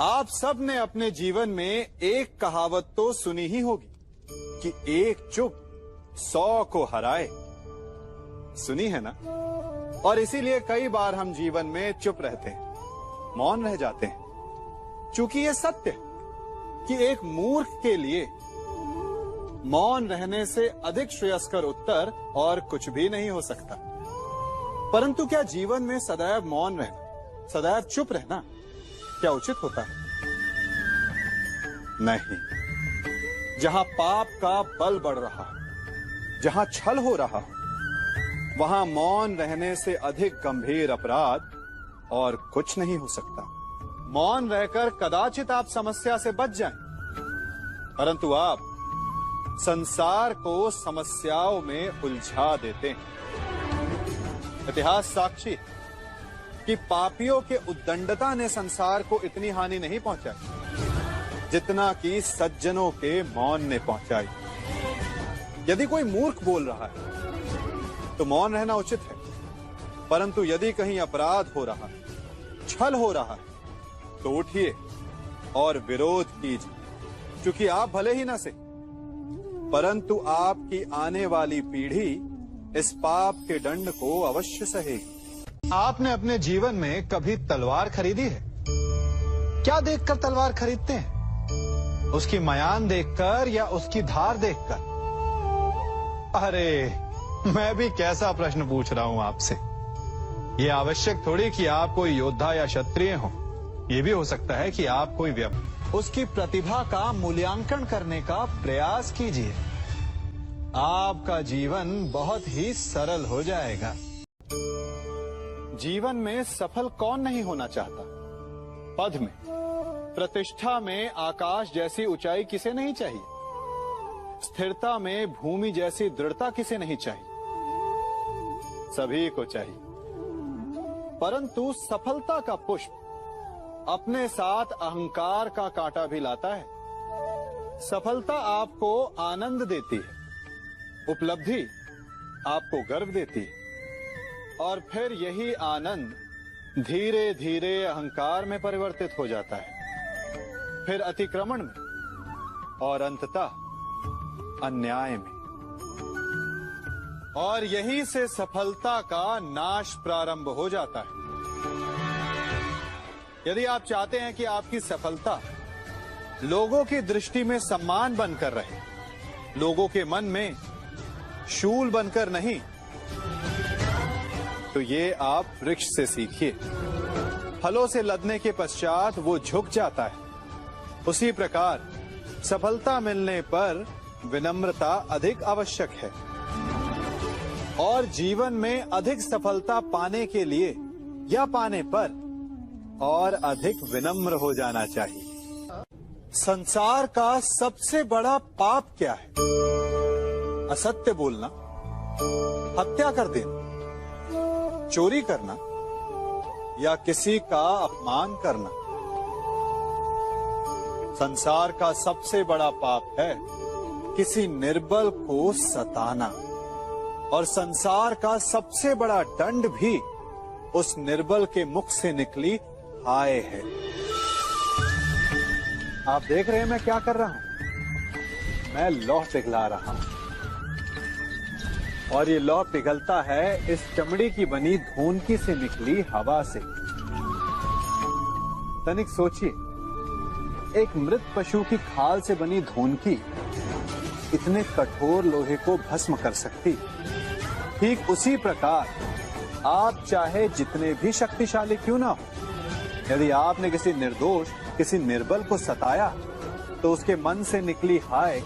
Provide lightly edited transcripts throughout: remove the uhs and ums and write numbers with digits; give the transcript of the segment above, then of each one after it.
आप सब ने अपने जीवन में एक कहावत तो सुनी ही होगी कि एक चुप 100 को हराए। सुनी है ना? और इसीलिए कई बार हम जीवन में चुप रहते हैं, मौन रह जाते हैं, क्योंकि यह सत्य है कि एक मूर्ख के लिए मौन रहने से अधिक श्रेयस्कर उत्तर और कुछ भी नहीं हो सकता। परंतु क्या जीवन में सदैव मौन रहना, सदैव चुप रहना क्या उचित होता है? नहीं। जहां पाप का बल बढ़ रहा है, जहां छल हो रहा है, वहां मौन रहने से अधिक गंभीर अपराध और कुछ नहीं हो सकता। मौन रहकर कदाचित आप समस्या से बच जाएं, परंतु आप संसार को समस्याओं में उलझा देते हैं। इतिहास साक्षी है कि पापियों के उद्दंडता ने संसार को इतनी हानि नहीं पहुंचाई जितना कि सज्जनों के मौन ने पहुंचाई। यदि कोई मूर्ख बोल रहा है तो मौन रहना उचित है, परंतु यदि कहीं अपराध हो रहा है, छल हो रहा है, तो उठिए और विरोध कीजिए, क्योंकि आप भले ही ना से, परंतु आपकी आने वाली पीढ़ी इस पाप के दंड को अवश्य सहेगी। आपने अपने जीवन में कभी तलवार खरीदी है? क्या देखकर तलवार खरीदते हैं? उसकी मयान देखकर या उसकी धार देखकर? अरे, मैं भी कैसा प्रश्न पूछ रहा हूं आपसे। यह आवश्यक थोड़ी कि आप कोई योद्धा या क्षत्रिय हो, यह भी हो सकता है कि आप कोई व्यक्ति। उसकी प्रतिभा का मूल्यांकन करने का प्रयास कीजिए, आपका जीवन बहुत ही सरल हो जाएगा। जीवन में सफल कौन नहीं होना चाहता? पद में, प्रतिष्ठा में आकाश जैसी ऊंचाई किसे नहीं चाहिए? स्थिरता में भूमि जैसी दृढ़ता किसे नहीं चाहिए? सभी को चाहिए। परंतु सफलता का पुष्प अपने साथ अहंकार का कांटा भी लाता है। सफलता आपको आनंद देती है, उपलब्धि आपको गर्व देती है, और फिर यही आनंद धीरे धीरे अहंकार में परिवर्तित हो जाता है, फिर अतिक्रमण में और अंततः अन्याय में। और यहीं से सफलता का नाश प्रारंभ हो जाता है। यदि आप चाहते हैं कि आपकी सफलता लोगों की दृष्टि में सम्मान बनकर रहे, लोगों के मन में शूल बनकर नहीं, तो ये आप वृक्ष से सीखिए। फलों से लदने के पश्चात वो झुक जाता है। उसी प्रकार सफलता मिलने पर विनम्रता अधिक आवश्यक है, और जीवन में अधिक सफलता पाने के लिए या पाने पर और अधिक विनम्र हो जाना चाहिए। संसार का सबसे बड़ा पाप क्या है? असत्य बोलना, हत्या कर देना, चोरी करना या किसी का अपमान करना। संसार का सबसे बड़ा पाप है किसी निर्बल को सताना, और संसार का सबसे बड़ा दंड भी उस निर्बल के मुख से निकली हाय है। आप देख रहे हैं मैं क्या कर रहा हूं? मैं लौह पिघला रहा हूं, और ये लौह पिघलता है इस चमड़ी की बनी धूनकी से निकली हवा से। तनिक सोचिए, एक मृत पशु की खाल से बनी धूनकी इतने कठोर लोहे को भस्म कर सकती। ठीक उसी प्रकार आप चाहे जितने भी शक्तिशाली क्यों ना हो, यदि आपने किसी निर्दोष, किसी निर्बल को सताया, तो उसके मन से निकली हाय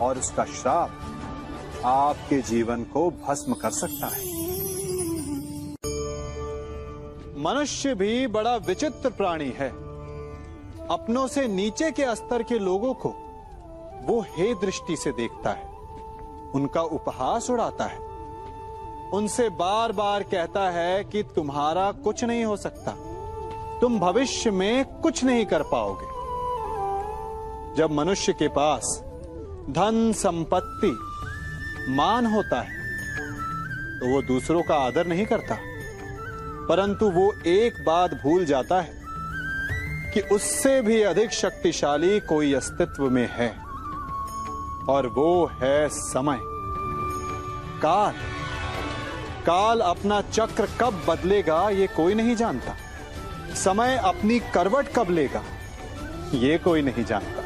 और उसका श्राप आपके जीवन को भस्म कर सकता है। मनुष्य भी बड़ा विचित्र प्राणी है। अपनों से नीचे के स्तर के लोगों को वो हे दृष्टि से देखता है, उनका उपहास उड़ाता है, उनसे बार बार कहता है कि तुम्हारा कुछ नहीं हो सकता, तुम भविष्य में कुछ नहीं कर पाओगे। जब मनुष्य के पास धन, संपत्ति, मान होता है तो वो दूसरों का आदर नहीं करता, परंतु वो एक बात भूल जाता है कि उससे भी अधिक शक्तिशाली कोई अस्तित्व में है, और वो है समय। काल। काल अपना चक्र कब बदलेगा ये कोई नहीं जानता। समय अपनी करवट कब लेगा ये कोई नहीं जानता।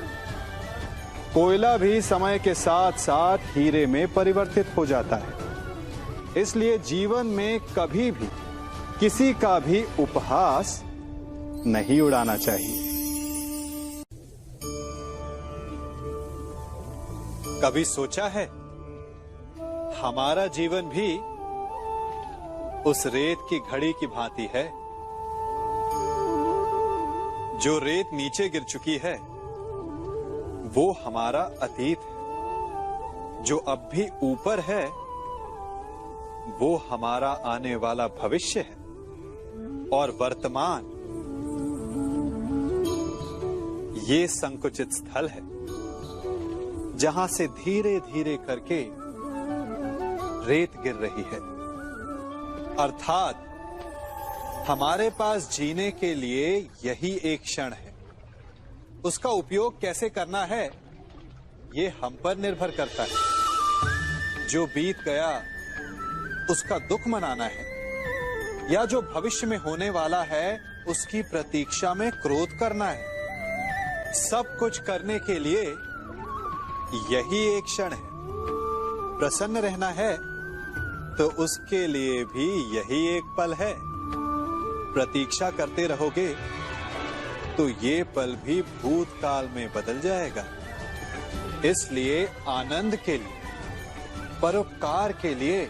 कोयला भी समय के साथ साथ हीरे में परिवर्तित हो जाता है। इसलिए जीवन में कभी भी किसी का भी उपहास नहीं उड़ाना चाहिए। कभी सोचा है हमारा जीवन भी उस रेत की घड़ी की भांति है। जो रेत नीचे गिर चुकी है वो हमारा अतीत है। जो अब भी ऊपर है वो हमारा आने वाला भविष्य है। और वर्तमान ये संकुचित स्थल है जहां से धीरे धीरे करके रेत गिर रही है। अर्थात हमारे पास जीने के लिए यही एक क्षण है। उसका उपयोग कैसे करना है ये हम पर निर्भर करता है। जो बीत गया उसका दुख मनाना है, या जो भविष्य में होने वाला है उसकी प्रतीक्षा में क्रोध करना है। सब कुछ करने के लिए यही एक क्षण है। प्रसन्न रहना है तो उसके लिए भी यही एक पल है। प्रतीक्षा करते रहोगे तो ये पल भी भूतकाल में बदल जाएगा। इसलिए आनंद के लिए, परोपकार के लिए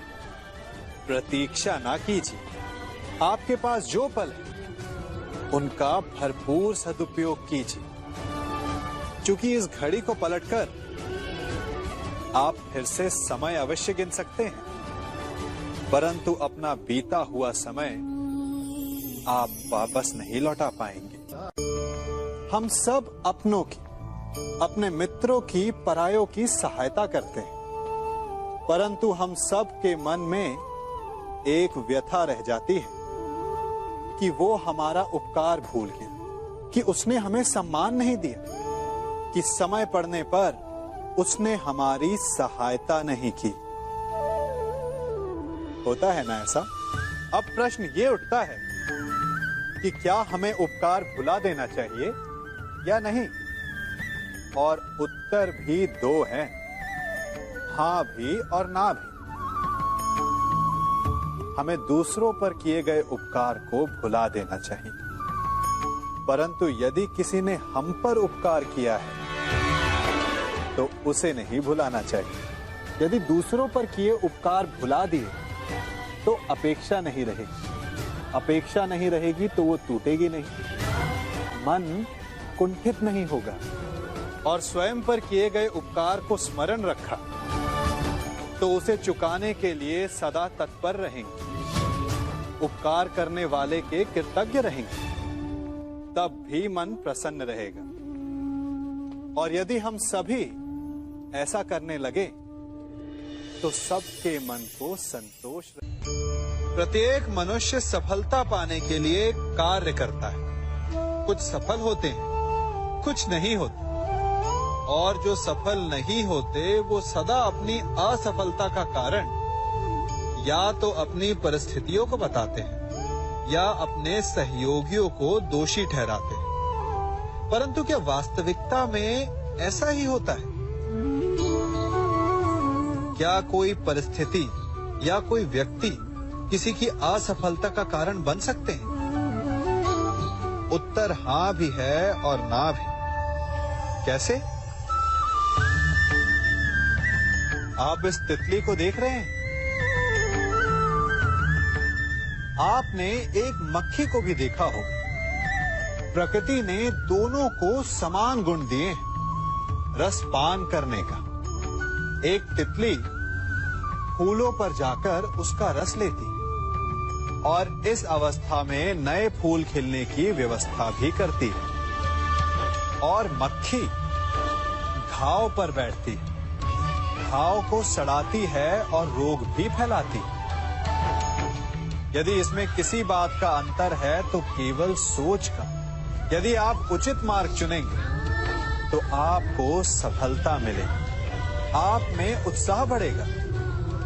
प्रतीक्षा ना कीजिए। आपके पास जो पल है उनका भरपूर सदुपयोग कीजिए, क्योंकि इस घड़ी को पलटकर आप फिर से समय अवश्य गिन सकते हैं, परंतु अपना बीता हुआ समय आप वापस नहीं लौटा पाएंगे। हम सब अपनों की, अपने मित्रों की, परायों की सहायता करते हैं, परंतु हम सब के मन में एक व्यथा रह जाती है कि वो हमारा उपकार भूल गया, कि उसने हमें सम्मान नहीं दिया, कि समय पड़ने पर उसने हमारी सहायता नहीं की। होता है ना ऐसा? अब प्रश्न ये उठता है कि क्या हमें उपकार भुला देना चाहिए या नहीं? और उत्तर भी दो हैं, हां भी और ना भी। हमें दूसरों पर किए गए उपकार को भुला देना चाहिए, परंतु यदि किसी ने हम पर उपकार किया है तो उसे नहीं भुलाना चाहिए। यदि दूसरों पर किए उपकार भुला दिए तो अपेक्षा नहीं रहेगी। अपेक्षा नहीं रहेगी तो वो टूटेगी नहीं, मन कुंठित नहीं होगा। और स्वयं पर किए गए उपकार को स्मरण रखा तो उसे चुकाने के लिए सदा तत्पर रहेंगे, उपकार करने वाले के कृतज्ञ रहेंगे, तब भी मन प्रसन्न रहेगा। और यदि हम सभी ऐसा करने लगे तो सबके मन को संतोष रहेगा। प्रत्येक मनुष्य सफलता पाने के लिए कार्य करता है। कुछ सफल होते हैं, कुछ नहीं होते, और जो सफल नहीं होते वो सदा अपनी असफलता का कारण या तो अपनी परिस्थितियों को बताते हैं या अपने सहयोगियों को दोषी ठहराते हैं। परंतु क्या वास्तविकता में ऐसा ही होता है? क्या कोई परिस्थिति या कोई व्यक्ति किसी की असफलता का कारण बन सकते हैं? उत्तर हां भी है और ना भी। कैसे? आप इस तितली को देख रहे हैं? आपने एक मक्खी को भी देखा होगा। प्रकृति ने दोनों को समान गुण दिए हैं रस पान करने का। एक तितली फूलों पर जाकर उसका रस लेती और इस अवस्था में नए फूल खिलने की व्यवस्था भी करती है। और मक्खी घाव पर बैठती है, घाव को सड़ाती है और रोग भी फैलाती है। यदि इसमें किसी बात का अंतर है तो केवल सोच का, यदि आप उचित मार्ग चुनेंगे तो आपको सफलता मिलेगी, आप में उत्साह बढ़ेगा।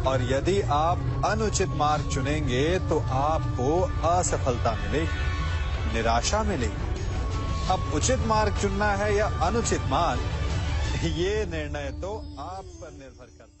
और यदि आप अनुचित मार्ग चुनेंगे तो आपको असफलता मिलेगी, निराशा मिलेगी। अब उचित मार्ग चुनना है या अनुचित मार्ग, ये निर्णय तो आप पर निर्भर करता है।